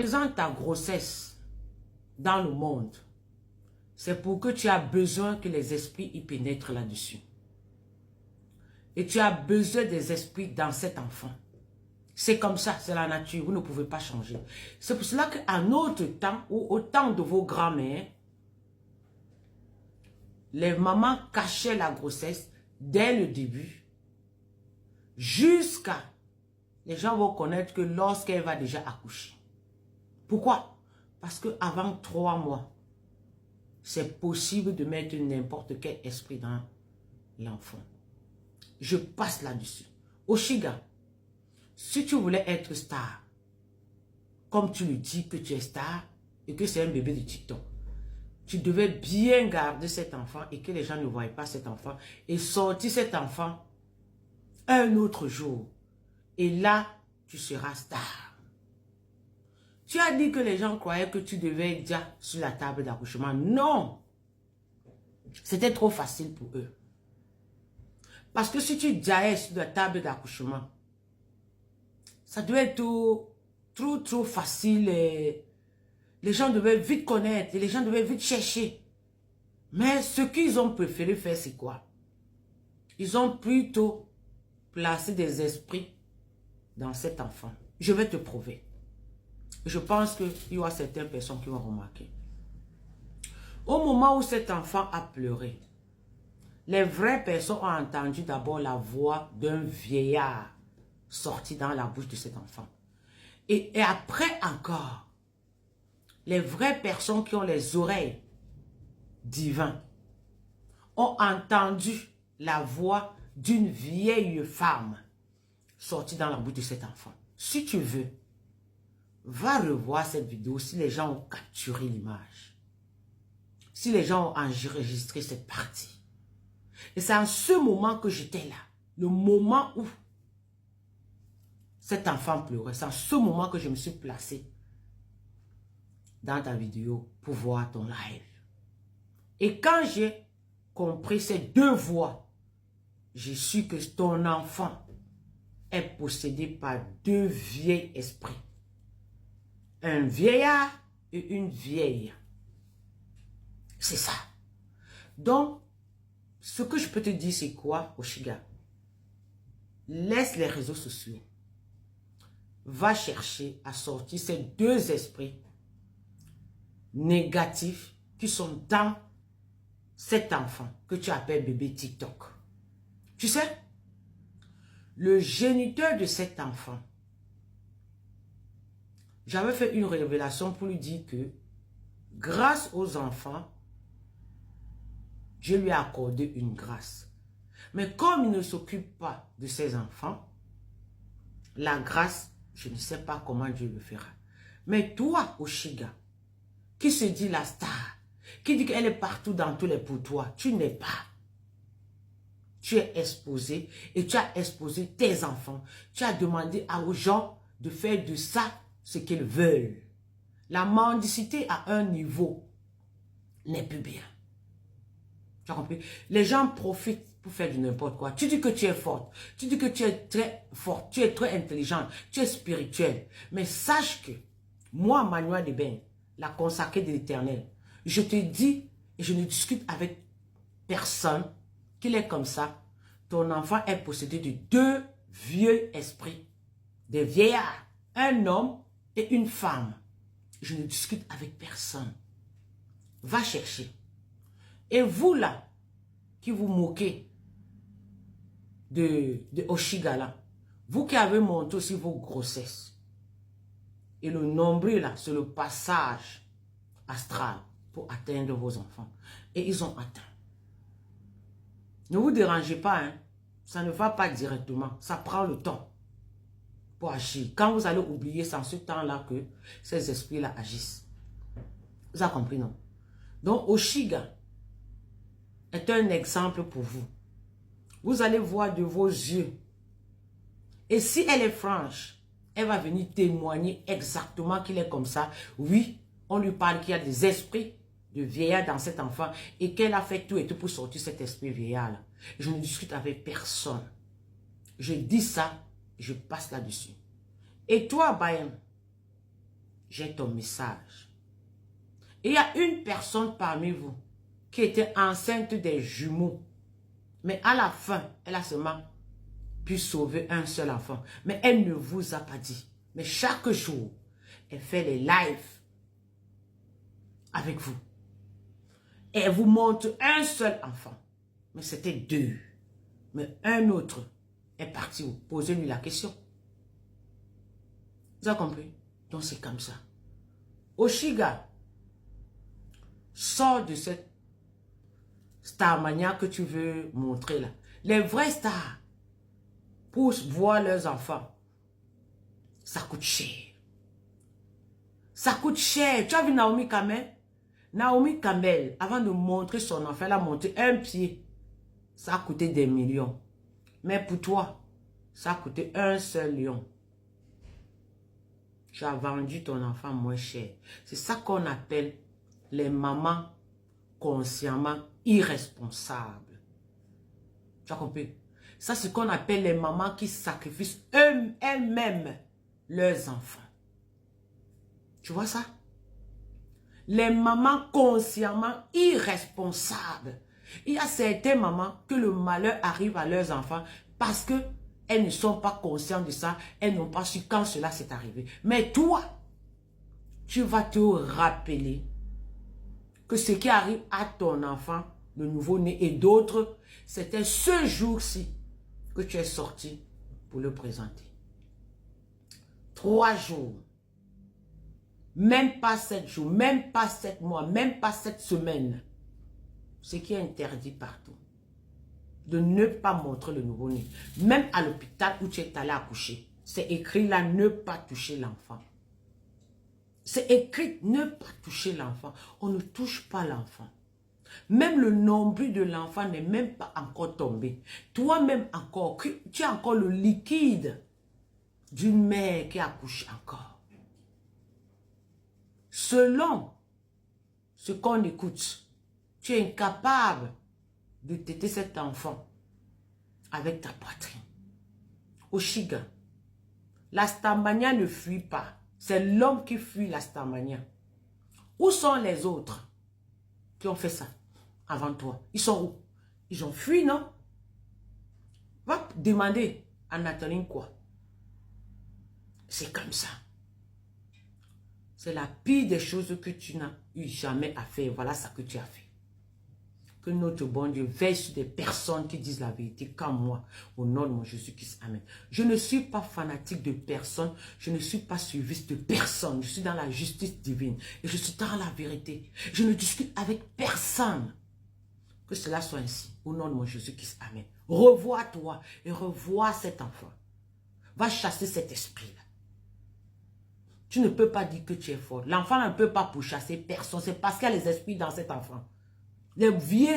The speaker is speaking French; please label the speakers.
Speaker 1: Présente ta grossesse dans le monde, c'est pour que tu as besoin que les esprits y pénètrent là-dessus. Et tu as besoin des esprits dans cet enfant. C'est comme ça, c'est la nature, vous ne pouvez pas changer. C'est pour cela qu'à notre temps, ou au temps de vos grands-mères, les mamans cachaient la grossesse dès le début, jusqu'à les gens vont connaître que lorsqu'elle va déjà accoucher. Pourquoi? Parce qu'avant 3 mois, c'est possible de mettre n'importe quel esprit dans l'enfant. Je passe là-dessus. Oshiga, si tu voulais être star, comme tu le dis que tu es star et que c'est un bébé de TikTok, tu devais bien garder cet enfant et que les gens ne voient pas cet enfant et sortir cet enfant un autre jour. Et là, tu seras star. Tu as dit que les gens croyaient que tu devais être déjà sur la table d'accouchement. Non! C'était trop facile pour eux. Parce que si tu jaillais sur la table d'accouchement, ça devait être trop facile. Les gens devaient vite connaître et les gens devaient vite chercher. Mais ce qu'ils ont préféré faire, c'est quoi? Ils ont plutôt placé des esprits dans cet enfant. Je vais te prouver. Je pense qu'il y aura certaines personnes qui vont remarquer. Au moment où cet enfant a pleuré, les vraies personnes ont entendu d'abord la voix d'un vieillard sorti dans la bouche de cet enfant. Et après encore, les vraies personnes qui ont les oreilles divines ont entendu la voix d'une vieille femme sortie dans la bouche de cet enfant. Si tu veux, va revoir cette vidéo si les gens ont capturé l'image. Si les gens ont enregistré cette partie. Et c'est en ce moment que j'étais là. Le moment où cet enfant pleurait. C'est en ce moment que je me suis placé dans ta vidéo pour voir ton live. Et quand j'ai compris ces deux voix, j'ai su que ton enfant est possédé par deux vieils esprits. Un vieillard et une vieille. C'est ça. Donc, ce que je peux te dire, c'est quoi, Oshiga? Laisse les réseaux sociaux. Va chercher à sortir ces deux esprits négatifs qui sont dans cet enfant que tu appelles bébé TikTok. Tu sais, le géniteur de cet enfant, j'avais fait une révélation pour lui dire que grâce aux enfants, Dieu lui a accordé une grâce. Mais comme il ne s'occupe pas de ses enfants, la grâce, je ne sais pas comment Dieu le fera. Mais toi, Oshiga, qui se dit la star, qui dit qu'elle est partout dans tous les pour toi, tu n'es pas. Tu es exposé et tu as exposé tes enfants. Tu as demandé aux gens de faire de ça ce qu'ils veulent. La mendicité à un niveau n'est plus bien. Tu as compris? Les gens profitent pour faire du n'importe quoi. Tu dis que tu es forte. Tu dis que tu es très forte. Tu es très intelligente. Tu es spirituelle. Mais sache que moi, Manuel Deben, la consacrée de l'Éternel, je te dis et je ne discute avec personne qu'il est comme ça. Ton enfant est possédé de deux vieux esprits. Des vieillards. Un homme et une femme. Je ne discute avec personne. Va chercher. Et vous là, qui vous moquez de Oshiga là, vous qui avez monté aussi vos grossesses, et le nombril là, c'est le passage astral pour atteindre vos enfants. Et ils ont atteint. Ne vous dérangez pas, hein. Ça ne va pas directement. Ça prend le temps pour agir. Quand vous allez oublier, c'est en ce temps-là que ces esprits-là agissent. Vous avez compris, non? Donc, Oshiga est un exemple pour vous. Vous allez voir de vos yeux. Et si elle est franche, elle va venir témoigner exactement qu'il est comme ça. Oui, on lui parle qu'il y a des esprits de vieillard dans cet enfant et qu'elle a fait tout et tout pour sortir cet esprit vieillard-là. Je ne discute avec personne. Je dis ça, je passe là-dessus. Et toi, Bayem, j'ai ton message. Et il y a une personne parmi vous qui était enceinte des jumeaux. Mais à la fin, elle a seulement pu sauver un seul enfant. Mais elle ne vous a pas dit. Mais chaque jour, elle fait les lives avec vous. Et elle vous montre un seul enfant. Mais c'était 2. Mais un autre est parti. Posez-lui la question. Vous avez compris? Donc c'est comme ça. Oshiga, sors de cette Starmania que tu veux montrer là. Les vrais stars, pour voir leurs enfants, ça coûte cher. Ça coûte cher. Tu as vu Naomi Campbell? Naomi Campbell, avant de montrer son enfant, elle a montré un pied. Ça a coûté des millions. Mais pour toi, ça a coûté un seul lion. Tu as vendu ton enfant moins cher. C'est ça qu'on appelle les mamans consciemment irresponsables. Tu as compris? Ça, c'est ce qu'on appelle les mamans qui sacrifient elles-mêmes leurs enfants. Tu vois ça? Les mamans consciemment irresponsables. Il y a certaines mamans que le malheur arrive à leurs enfants parce que elles ne sont pas conscientes de ça. Elles n'ont pas su quand cela s'est arrivé. Mais toi, tu vas te rappeler que ce qui arrive à ton enfant, le nouveau-né et d'autres, c'était ce jour-ci que tu es sorti pour le présenter. 3 jours. Même pas 7 jours, même pas 7 mois, même pas 7 semaines. Ce qui est interdit partout. De ne pas montrer le nouveau-né. Même à l'hôpital où tu es allé accoucher. C'est écrit là, ne pas toucher l'enfant. C'est écrit, ne pas toucher l'enfant. On ne touche pas l'enfant. Même le nombril de l'enfant n'est même pas encore tombé. Toi-même encore, tu as encore le liquide d'une mère qui accouche encore. Selon ce qu'on écoute, tu es incapable de téter cet enfant avec ta poitrine. Oshiga, la Starmania ne fuit pas. C'est l'homme qui fuit la Starmania. Où sont les autres qui ont fait ça avant toi? Ils sont où? Ils ont fui, non? Va demander à Nathalie quoi. C'est comme ça. C'est la pire des choses que tu n'as eu jamais à faire. Voilà ce que tu as fait. Que notre bon Dieu veille sur des personnes qui disent la vérité comme moi. Au nom de mon Jésus-Christ. Amen. Je ne suis pas fanatique de personne. Je ne suis pas suiviste de personne. Je suis dans la justice divine. Et je suis dans la vérité. Je ne discute avec personne. Que cela soit ainsi. Au nom de mon Jésus-Christ. Amen. Revois-toi et revois cet enfant. Va chasser cet esprit-là. Tu ne peux pas dire que tu es fort. L'enfant ne peut pas pourchasser personne. C'est parce qu'il y a les esprits dans cet enfant. Les vieux